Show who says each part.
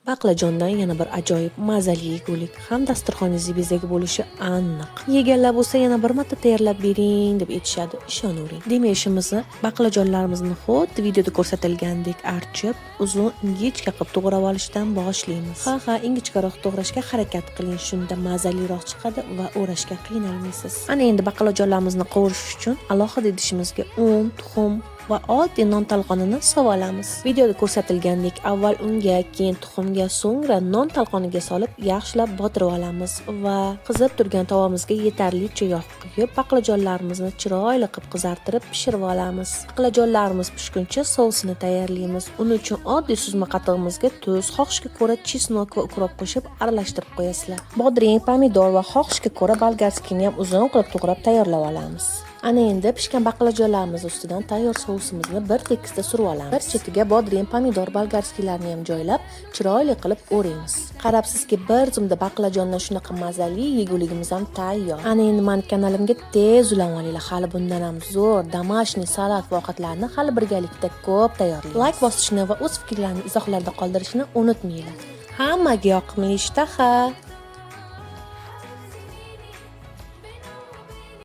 Speaker 1: Baqlajondan yana bir ajoyib mazali yegulik ham dasturxoningizni bezagi bo'lishi aniq. Yeganlar bo'lsa yana bir marta tayyorlab bering deb aytishadi, ishonavering. Demak, ishimizni baqlajonlarimizni xuddi videoda ko'rsatilgandek archib, uzun ingichka qilib to'g'rab olishdan boshlaymiz. Ha, ingichkaroq to'g'rashga harakat qiling, shunda mazaliroq chiqadi va o'rashga qiynalmaysiz. Ana endi baqlajonlarimizni qovurish uchun alohida idishimizga un, tuxum va oddiy non talqonini solamiz. Videoda ko'rsatilgandek avval unga, keyin tuxumga, so'ngra non talqoniga solib yaxshilab botirib olamiz va qizib turgan tovamizga yetarlicha yog' quyib, baqlajonlarimizni chiroyli qilib qizartirib pishirib olamiz. Baqlajonlarimiz pishguncha sousini tayyorlaymiz. Uning uchun oddiy suzma qatig'imizga tuz, xohishga ko'ra chesnok va ukrop qo'shib aralashtirib qo'yasizlar. Bodring, pomidor va xohishga ko'ra bolgarskini ham uzun qilib to'g'rab tayyorlab olamiz. Ana endi pishgan baqlajonlarimiz ustidan tayyor sousimizni bir tekisda surib olamiz. Bir chetiga bodring, pomidor, bolgarskilarni ham joylab, chiroyli qilib o'raymiz. Qarabsizki, bir zumda baqlajondan shunaqa mazali yeguligimiz ham tayyor. Ana endi meni kanalimga tez ulanib olinglar. Hali bundan ham zo'r domashniy salat va ovqatlarni hali birgalikda ko'p tayyorlaymiz. Like bosishni va o'z fikrlaringizni izohlarda qoldirishni unutmanglar. Hammaga yoqimli ishtaha!